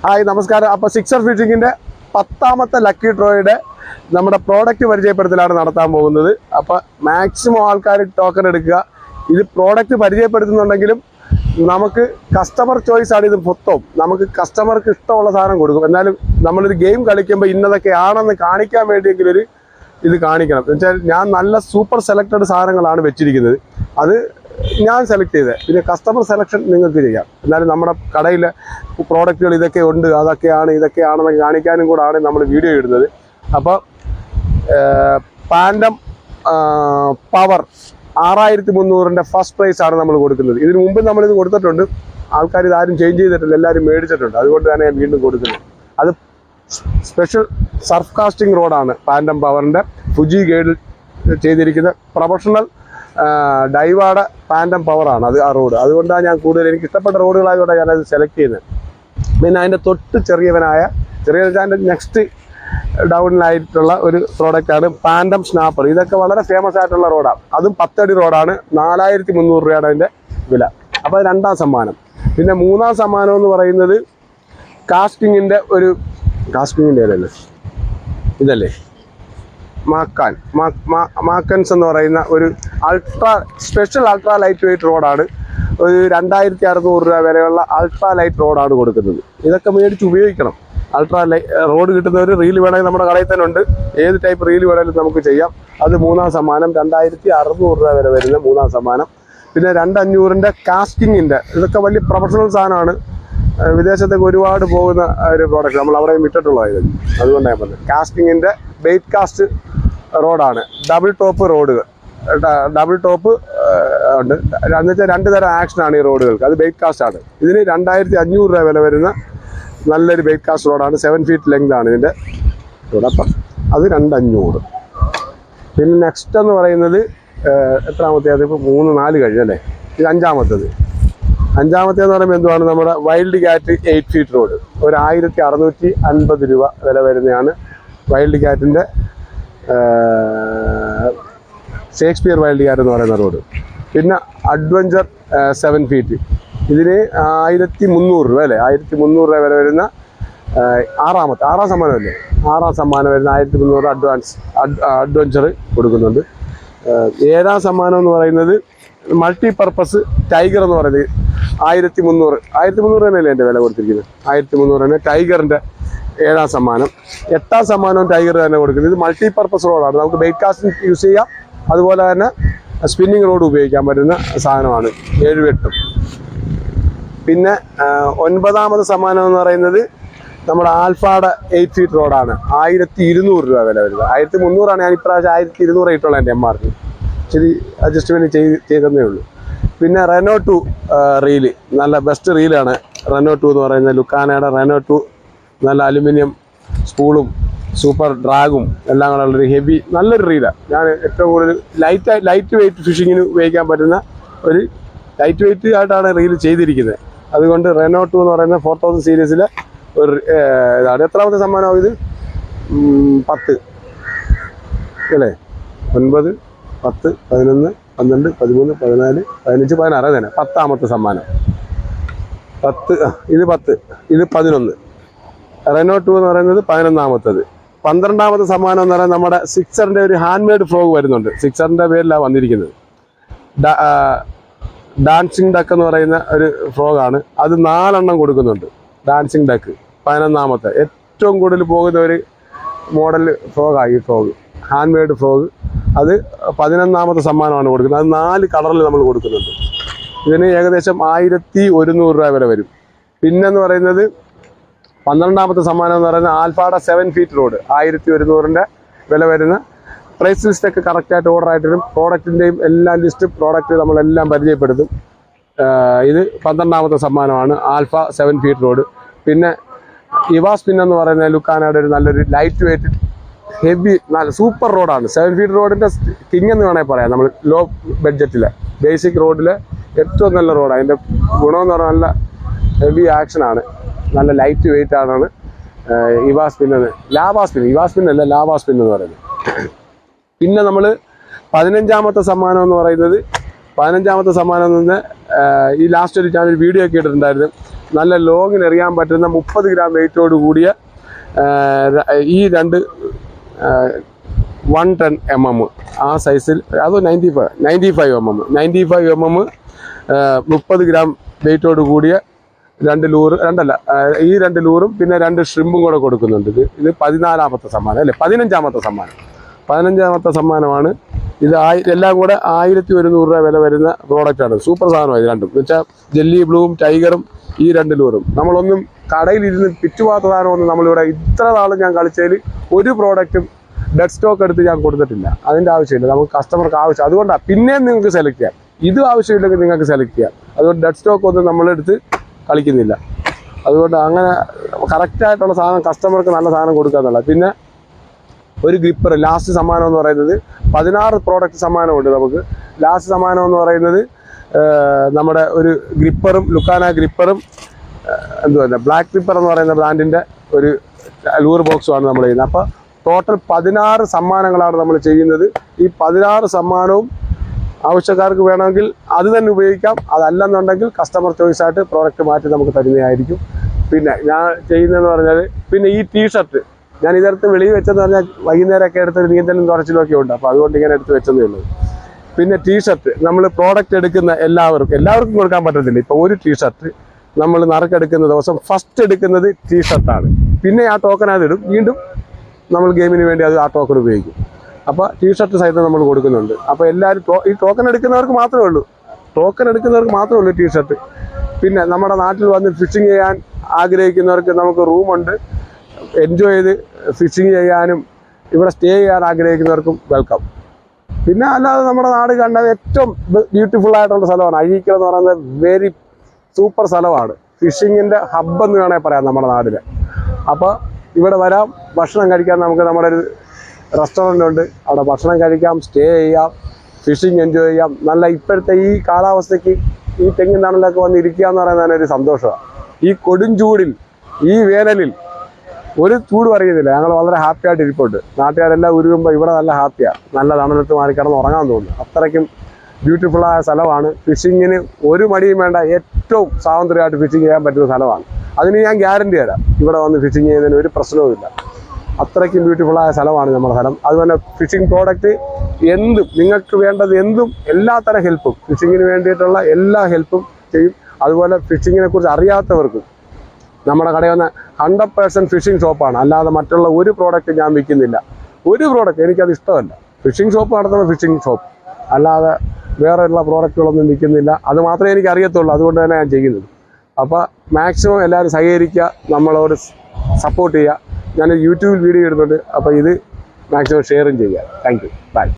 Hi നമസ്കാരം. അപ്പോൾ sixer ഫിഷിങ്ങിൻ്റെ 10ാമത്തെ lucky ഡ്രോയുടെ നമ്മുടെ പ്രോഡക്റ്റ് പരിചയപ്പെടുത്തലാണ് നടത്താൻ പോകുന്നത്. അപ്പോൾ മാക്സിമം ആൾക്കാർ ടോക്കൺ എടുക്കുക. ഇത് പ്രോഡക്റ്റ് പരിചയപ്പെടുത്തുന്നുണ്ടെങ്കിലും നമുക്ക് കസ്റ്റമർ ചോയ്സ് ആണ്. ഇത് മൊത്തം നമുക്ക് കസ്റ്റമർക്ക് ഇഷ്ടമുള്ള സാധനം കൊടുക്കും. എന്നാലും നമ്മളൊരു ഗെയിം കളിക്കുമ്പോൾ ഇന്നതൊക്കെ ആണെന്ന് കാണിക്കാൻ വേണ്ടിയെങ്കിലും ഇത് കാണിക്കണം. എന്നുവെച്ചാൽ ഞാൻ നല്ല സൂപ്പർ സെലക്റ്റഡ് സാധനങ്ങളാണ് വെച്ചിരിക്കുന്നത്. അത് ഞാൻ സെലക്ട് ചെയ്തത്. പിന്നെ കസ്റ്റമർ സെലക്ഷൻ നിങ്ങൾക്ക് ചെയ്യാം. എന്നാലും നമ്മുടെ കടയിലെ പ്രോഡക്റ്റുകൾ ഇതൊക്കെ ഉണ്ട്, ഇതൊക്കെയാണെന്നൊക്കെ കാണിക്കാനും കൂടാണ് നമ്മൾ വീഡിയോ ഇടുന്നത്. അപ്പോൾ പാൻഡം പവർ 6300 ഫസ്റ്റ് പ്രൈസ് ആണ് നമ്മൾ കൊടുക്കുന്നത്. ഇതിനു മുമ്പ് നമ്മളിത് കൊടുത്തിട്ടുണ്ട്. ആൾക്കാർ ഇതാരും ചേഞ്ച് ചെയ്തിട്ടില്ല, എല്ലാവരും മേടിച്ചിട്ടുണ്ട്. അതുകൊണ്ട് തന്നെ ഞാൻ വീണ്ടും കൊടുക്കുന്നത്. അത് സ്പെഷ്യൽ സർഫ് കാസ്റ്റിംഗ് റോഡാണ്. പാൻഡം പവറിൻ്റെ ഫുജി ഗൈഡിൽ ചെയ്തിരിക്കുന്ന പ്രൊഫഷണൽ ഡൈവാടെ പാൻഡം പവറാണ് അത് ആ റോഡ്. അതുകൊണ്ടാണ് ഞാൻ കൂടുതൽ എനിക്ക് ഇഷ്ടപ്പെട്ട റോഡുകളായതുകൊണ്ടാണ് ഞാനത് സെലക്ട് ചെയ്യുന്നത്. പിന്നെ അതിൻ്റെ തൊട്ട് ചെറിയ അതിൻ്റെ നെക്സ്റ്റ് ഡൗണിലായിട്ടുള്ള ഒരു പ്രോഡക്റ്റാണ് പാൻഡം സ്നാപ്പർ. ഇതൊക്കെ വളരെ ഫേമസ് ആയിട്ടുള്ള റോഡാണ്. അതും 10 അടി റോഡാണ്. 4300 രൂപയാണ് അതിൻ്റെ വില. അപ്പോൾ അത് 2ാം സമ്മാനം. പിന്നെ 3ാം സമ്മാനം എന്ന് പറയുന്നത് കാസ്റ്റിങ്ങിൻ്റെ അല്ലേ ഇതല്ലേ മാക്കൻസ് എന്ന് പറയുന്ന ഒരു സ്പെഷ്യൽ അൾട്രാ ലൈറ്റ് വെയിറ്റ് റോഡാണ്. ഒരു 2600 രൂപ വരെയുള്ള അൾട്രാ ലൈറ്റ് റോഡാണ് കൊടുക്കുന്നത്. ഇതൊക്കെ മേടിച്ച് ഉപയോഗിക്കണം. റോഡ് കിട്ടുന്നവർ റീൽ വേണമെങ്കിൽ നമ്മുടെ കടയിൽ തന്നെ ഉണ്ട്. ഏത് ടൈപ്പ് റീൽ വേണമെങ്കിലും നമുക്ക് ചെയ്യാം. അത് 3ാം സമ്മാനം. 2600 രൂപ വരെ വരുന്ന 3ാം സമ്മാനം. പിന്നെ 2500 കാസ്റ്റിങ്ങിൻ്റെ ഇതൊക്കെ വലിയ പ്രൊഫഷണൽ സാധനമാണ്. വിദേശത്തേക്ക് ഒരുപാട് പോകുന്ന ഒരു പ്രോഡക്റ്റ് നമ്മൾ അവിടെ വിട്ടിട്ടുള്ളതായിരുന്നു. അതുകൊണ്ടാണ് പറഞ്ഞത്. കാസ്റ്റിങ്ങിൻ്റെ ബെയ്റ്റ് കാസ്റ്റ് റോഡാണ്. ഡബിൾ ടോപ്പ് റോഡുകൾ. ഡബിൾ ടോപ്പ് ഉണ്ട്. എന്നുവെച്ചാൽ 2 തരം ആക്ഷനാണ് ഈ റോഡുകൾക്ക്. അത് ബെയ്റ്റ് കാസ്റ്റ് ആണ്. ഇതിന് 2500 രൂപ വില വരുന്ന നല്ലൊരു ബെയ്റ്റ് കാസ്റ്റ് റോഡാണ്. 7 ഫീറ്റ് ലെങ്ത് ആണ് ഇതിൻ്റെ റോഡ്. അപ്പം അത് 2500. പിന്നെ നെക്സ്റ്റ് എന്ന് പറയുന്നത് എത്രാമത്തേത്? ഇപ്പോൾ 3, 4 കഴിഞ്ഞല്ലേ. ഇത് 5ാമത്തേത്. 5ാമത്തേന്ന് പറയുമ്പോൾ എന്തുവാണ്? നമ്മുടെ വൈൽഡ് ക്യാറ്റ് 8 ഫീറ്റ് റോഡ്. ഒരു 1650 രൂപ വില വരുന്നതാണ് വൈൽഡ് ക്യാറ്റിൻ്റെ ഷേക്സ്പിയർ വൈൽഡ് ക്യാറ്റ് എന്ന് പറയുന്ന റോഡ്. പിന്നെ അഡ്വഞ്ചർ 7 ഫീറ്റ്. ഇതിന് 1300 രൂപ അല്ലേ. 1300 രൂപ വില വരുന്ന 6ാം സമ്മാനമല്ലേ. 6ാം സമ്മാനം വരുന്ന 1300 അഡ്വഞ്ചർ കൊടുക്കുന്നുണ്ട്. 7ാം സമ്മാനം എന്ന് പറയുന്നത് മൾട്ടിപർപ്പസ് ടൈഗർ എന്ന് പറയുന്നത് 1300 തന്നെയല്ലേ എൻ്റെ വില കൊടുത്തിരിക്കുന്നത്. 1300 തന്നെ ടൈഗറിൻ്റെ 7ാം സമ്മാനം. 8ാം സമ്മാനവും ടൈഗർ തന്നെ കൊടുക്കുന്നത്. ഇത് മൾട്ടിപർപ്പസ് റോഡാണ്. നമുക്ക് ബെയ്റ്റ് കാസ്റ്റിംഗ് യൂസ് ചെയ്യാം. അതുപോലെ തന്നെ സ്പിന്നിങ് റോഡ് ഉപയോഗിക്കാൻ പറ്റുന്ന സാധനമാണ് 7, 8. പിന്നെ 9ാമത് സമ്മാനം എന്ന് പറയുന്നത് നമ്മുടെ ആൽഫാടെ 8 ഫീറ്റ് റോഡാണ്. 1200 രൂപ വില വരുന്നത്. 1300 ഞാൻ ഇപ്രാവശ്യം 1200 ഇട്ടുള്ള എൻ്റെ MRP. ഇച്ചിരി അഡ്ജസ്റ്റ്മെൻറ്റ് ചെയ്തതേ ഉള്ളൂ. പിന്നെ റെനോ 2 റീല് നല്ല ബെസ്റ്റ് റീലാണ്. റെനോ 2 എന്ന് പറയുന്നത് ലുക്കാനയുടെ റെനോ 2 നല്ല അലുമിനിയം സ്പൂളും സൂപ്പർ ഡ്രാഗും എല്ലാം കൂടെ ഉള്ളൊരു ഹെവി നല്ലൊരു റീലാണ്. ഞാൻ ഏറ്റവും കൂടുതൽ ലൈറ്റ് വെയിറ്റ് ഫിഷിങ്ങിന് ഉപയോഗിക്കാൻ പറ്റുന്ന ഒരു ലൈറ്റ് വെയിറ്റ് ആയിട്ടാണ് റീൽ ചെയ്തിരിക്കുന്നത്. അതുകൊണ്ട് റെനോ 2 എന്ന് പറയുന്ന 4000 സീരീസിലെ ഒരു ഇതാണ്. എത്രാമത്തെ സമ്മാനമാവും ഇത്? 10 അല്ലേ. 9, 10, 11, 12, 13, 14, 15, 16 തന്നെ 10ാമത്തെ സമ്മാനം. 10 ഇത് 10, ഇത് 11. റെനോ 2 എന്ന് പറയുന്നത് 11ാമത്തേത്. 12ാമത്തെ സമ്മാനം എന്ന് പറയുന്നത് നമ്മുടെ സിക്സറിൻ്റെ ഒരു ഹാൻഡ് മെയ്ഡ് ഫ്രോഗ് വരുന്നുണ്ട്. സിക്സറിൻ്റെ പേരിലാണ് വന്നിരിക്കുന്നത്. ഡാൻസിങ് ഡക്ക് എന്ന് പറയുന്ന ഒരു ഫ്രോഗാണ്. അത് 4 എണ്ണം കൊടുക്കുന്നുണ്ട്. ഡാൻസിങ് ഡക്ക് 11ാമത്തെ ഏറ്റവും കൂടുതൽ പോകുന്ന ഒരു മോഡൽ ഫ്രോഗാണ് ഈ ഫ്രോഗ്. Hand made frog. അത് 11ാമത്തെ സമ്മാനമാണ് കൊടുക്കുന്നത്. അത് 4 കളറിൽ നമ്മൾ കൊടുക്കുന്നുണ്ട്. ഇതിന് ഏകദേശം 1100 രൂപ വില വരും. പിന്നെന്ന് പറയുന്നത് 12ാമത്തെ സമ്മാനം എന്ന് പറയുന്നത് ആൽഫാടെ 7 ഫീറ്റ് റോഡ്. 1100 വില വരുന്ന പ്രൈസ് ലിസ്റ്റൊക്കെ കറക്റ്റായിട്ട് ഓർഡർ ആയിട്ട് വരും. പ്രോഡക്റ്റിൻ്റെയും എല്ലാ ലിസ്റ്റ് പ്രോഡക്റ്റ് നമ്മളെല്ലാം പരിചയപ്പെടുത്തും. ഇത് 12ാമത്തെ സമ്മാനമാണ് ആൽഫ 7 ഫീറ്റ് റോഡ്. പിന്നെ ഇവാസ്പിൻ എന്ന് പറയുന്ന ലുക്കാനയുടെ ഒരു നല്ലൊരു ലൈറ്റ് വെയിറ്റ് ഹെവി നല്ല സൂപ്പർ റോഡാണ്. 7 ഫീറ്റ് റോഡിൻ്റെ കിങ് എന്ന് വേണമെങ്കിൽ പറയാം. നമ്മൾ ലോ ബഡ്ജറ്റിലെ ബേസിക് റോഡിലെ ഏറ്റവും നല്ല റോഡാണ്. അതിൻ്റെ ഗുണമെന്ന് പറഞ്ഞാൽ നല്ല ഹെവി ആക്ഷനാണ്. നല്ല ലൈറ്റ് വെയിറ്റ് ആണ് ഇവാസ്പിൻ എന്ന്. ഇവാസ്പിൻ അല്ല ലാവാസ്പിൻ എന്ന് പറയുന്നത്. പിന്നെ നമ്മൾ 15ാമത്തെ സമ്മാനം എന്ന് പറയുന്നത് 15ാമത്തെ സമ്മാനം നിന്ന് ഈ ലാസ്റ്റ് ഒരു ഞാനൊരു വീഡിയോ ഒക്കെ ഇട്ടിട്ടുണ്ടായിരുന്നു. നല്ല ലോങ്ങിന് എറിയാൻ പറ്റുന്ന 30 ഗ്രാം വെയിറ്റോട് കൂടിയ ഈ രണ്ട് 110 mm ആ സൈസിൽ, അത് 95 mm 30 ഗ്രാം വെയിറ്റോട് കൂടിയ രണ്ട് ഈ രണ്ട് ലൂറും പിന്നെ 2 ഷ്രിമ്പും കൂടെ കൊടുക്കുന്നുണ്ട്. ഇത് 14ാമത്തെ സമ്മാനം അല്ലേ, 15ാമത്തെ സമ്മാനം. 15ാമത്തെ സമ്മാനമാണ് ഇത്. എല്ലാം കൂടെ 1100 രൂപ വില വരുന്ന പ്രോഡക്റ്റാണ്. സൂപ്പർ സാധനമാണ് ഇത് രണ്ടും. എന്ന് വെച്ചാൽ ജെല്ലി ബ്ലൂവും ടൈഗറും ഈ 2 ലൂറും. നമ്മളൊന്നും കടയിലിരുന്ന് പിറ്റുപാത്ത സാധനമൊന്നും നമ്മളിവിടെ ഇത്ര നാളും ഞാൻ കളിച്ചതിൽ ഒരു പ്രോഡക്റ്റും ഡെഡ് സ്റ്റോക്ക് എടുത്ത് ഞാൻ കൊടുത്തിട്ടില്ല. അതിൻ്റെ ആവശ്യമില്ല. നമുക്ക് കസ്റ്റമർക്ക് ആവശ്യം, അതുകൊണ്ടാണ് പിന്നെയും നിങ്ങൾക്ക് സെലക്ട് ചെയ്യാം. ഇത് ആവശ്യമില്ലെങ്കിൽ നിങ്ങൾക്ക് സെലക്ട് ചെയ്യാം. അതുകൊണ്ട് ഡെഡ് സ്റ്റോക്ക് ഒന്നും നമ്മളെടുത്ത് കളിക്കുന്നില്ല. അതുകൊണ്ട് അങ്ങനെ കറക്റ്റായിട്ടുള്ള സാധനം കസ്റ്റമർക്ക് നല്ല സാധനം കൊടുക്കുക എന്നുള്ളത്. പിന്നെ ഒരു ഗ്രിപ്പർ ലാസ്റ്റ് സമ്മാനം എന്ന് പറയുന്നത് 16 പ്രോഡക്റ്റ് സമ്മാനമുണ്ട് നമുക്ക്. ലാസ്റ്റ് സമ്മാനം എന്ന് പറയുന്നത് നമ്മുടെ ഒരു ഗ്രിപ്പറും, ലുക്കാന ഗ്രിപ്പറും, എന്തുവല്ല ബ്ലാക്ക് ഗ്രിപ്പർ എന്ന് പറയുന്ന ബ്രാൻഡിൻ്റെ ഒരു ലൂർ ബോക്സുമാണ് നമ്മൾ ചെയ്യുന്നത്. അപ്പോൾ ടോട്ടൽ 16 സമ്മാനങ്ങളാണ് നമ്മൾ ചെയ്യുന്നത്. ഈ 16 സമ്മാനവും ആവശ്യക്കാർക്ക് വേണമെങ്കിൽ അത് തന്നെ ഉപയോഗിക്കാം. അതല്ലെന്നുണ്ടെങ്കിൽ കസ്റ്റമർ ചോയ്സായിട്ട് പ്രോഡക്റ്റ് മാറ്റി നമുക്ക് തരുന്നതായിരിക്കും. പിന്നെ ഞാൻ ചെയ്യുന്നതെന്ന് പറഞ്ഞാൽ, പിന്നെ ഈ ടീഷർട്ട് ഞാൻ ഇതെടുത്ത് വെളിയിൽ വെച്ചെന്ന് പറഞ്ഞാൽ വൈകുന്നേരമൊക്കെ എടുത്ത് നീന്തലും തുറച്ചിലൊക്കെ ഉണ്ട്. അപ്പോൾ അതുകൊണ്ട് ഇങ്ങനെ എടുത്ത് വെച്ചതേ ഉള്ളൂ. പിന്നെ ടീഷർട്ട് നമ്മൾ പ്രോഡക്റ്റ് എടുക്കുന്ന എല്ലാവർക്കും കൊടുക്കാൻ പറ്റത്തില്ല. ഇപ്പോൾ ഒരു ടീഷർട്ട് നമ്മൾ നറുക്കെടുക്കുന്ന ദിവസം ഫസ്റ്റ് എടുക്കുന്നത് ടീഷർട്ടാണ്. പിന്നെ ആ ടോക്കൺ അതിടും, വീണ്ടും നമ്മൾ ഗെയിമിന് വേണ്ടി അത് ആ ടോക്കൺ ഉപയോഗിക്കും. അപ്പോൾ ടീഷർട്ട് സഹിതം നമ്മൾ കൊടുക്കുന്നുണ്ട്. അപ്പോൾ എല്ലാവരും ഈ ടോക്കൺ എടുക്കുന്നവർക്ക് മാത്രമേ ഉള്ളൂ ടീഷർട്ട്. പിന്നെ നമ്മുടെ നാട്ടിൽ വന്ന് ഫിഷിങ് ചെയ്യാൻ ആഗ്രഹിക്കുന്നവർക്ക് നമുക്ക് റൂമുണ്ട്. എൻജോയ് ചെയ്ത് ഫിഷിങ് ചെയ്യാനും ഇവിടെ സ്റ്റേ ചെയ്യാൻ ആഗ്രഹിക്കുന്നവർക്കും വെൽക്കം. പിന്നെ അല്ലാതെ നമ്മുടെ നാട് കണ്ട ഏറ്റവും ബ്യൂട്ടിഫുൾ ആയിട്ടുള്ള സ്ഥലമാണ് അഴീക്കൽ എന്ന് പറയുന്നത്. വെരി സൂപ്പർ സ്ഥലമാണ്. ഫിഷിങ്ങിൻ്റെ ഹബ്ബ് എന്ന് വേണമെങ്കിൽ പറയാം നമ്മുടെ നാടിൽ. അപ്പോൾ ഇവിടെ വരാം, ഭക്ഷണം കഴിക്കാൻ നമുക്ക് നമ്മുടെ ഒരു റെസ്റ്റോറൻ്റ് ഉണ്ട്. അവിടെ ഭക്ഷണം കഴിക്കാം, സ്റ്റേ ചെയ്യാം, ഫിഷിങ് എൻജോയ് ചെയ്യാം. നല്ല ഇപ്പോഴത്തെ ഈ കാലാവസ്ഥയ്ക്ക് ഈ തെങ്ങിൻ തണലൊക്കെ വന്ന് ഇരിക്കുക എന്ന് പറയുന്നത് ഒരു സന്തോഷമാണ്. ഈ കൊടുംചൂടിൽ, ഈ വേനലിൽ ഒരു ചൂട് പറയുന്നില്ല. ഞങ്ങൾ വളരെ ഹാപ്പി ആയിട്ട് ഇരിപ്പുണ്ട്. നാട്ടുകാരെല്ലാം ഉരുകുമ്പോൾ ഇവിടെ നല്ല ഹാപ്പിയാണ്. നല്ല തണലത്ത് മാറി കിടന്ന് ഉറങ്ങാൻ തോന്നുന്നു. അത്രയ്ക്കും ബ്യൂട്ടിഫുള്ളായ സ്ഥലമാണ്. ഫിഷിങ്ങിന് ഒരു മടിയും വേണ്ട, ഏറ്റവും സ്വാതന്ത്ര്യമായിട്ട് ഫിഷിങ് ചെയ്യാൻ പറ്റുന്ന സ്ഥലമാണ്. അതിന് ഞാൻ ഗ്യാരണ്ടി തരാം. ഇവിടെ വന്ന് ഫിഷിങ് ചെയ്യുന്നതിന് ഒരു പ്രശ്നവുമില്ല. അത്രയ്ക്കും ബ്യൂട്ടിഫുള്ളായ സ്ഥലമാണ് നമ്മുടെ സ്ഥലം. അതുപോലെ ഫിഷിംഗ് പ്രോഡക്റ്റ് എന്തും, നിങ്ങൾക്ക് വേണ്ടത് എന്തും, എല്ലാത്തരം ഹെൽപ്പും, ഫിഷിങ്ങിന് വേണ്ടിയിട്ടുള്ള എല്ലാ ഹെൽപ്പും ചെയ്യും. അതുപോലെ ഫിഷിങ്ങിനെ കുറിച്ച് അറിയാത്തവർക്കും നമ്മുടെ കടയിൽ വന്ന 100% ഫിഷിംഗ് ഷോപ്പാണ്. അല്ലാതെ മറ്റുള്ള ഒരു പ്രോഡക്റ്റ് ഞാൻ വിൽക്കുന്നില്ല. ഒരു പ്രോഡക്റ്റ് എനിക്കത് ഇഷ്ടമല്ല. ഫിഷിംഗ് ഷോപ്പ് നടത്തുന്ന ഫിഷിംഗ് ഷോപ്പ്, അല്ലാതെ വേറെയുള്ള പ്രോഡക്റ്റുകളൊന്നും വിൽക്കുന്നില്ല. അത് മാത്രമേ എനിക്ക് അറിയത്തുള്ളൂ. അതുകൊണ്ട് തന്നെ ഞാൻ ചെയ്യുന്നത്. അപ്പോൾ മാക്സിമം എല്ലാവരും സഹകരിക്കുക, നമ്മളോട് സപ്പോർട്ട് ചെയ്യുക. ഞാൻ യൂട്യൂബിൽ വീഡിയോ ഇടുന്നുണ്ട്. അപ്പോൾ ഇത് മാക്സിമം ഷെയറും ചെയ്യുക. Thank you. ബൈ.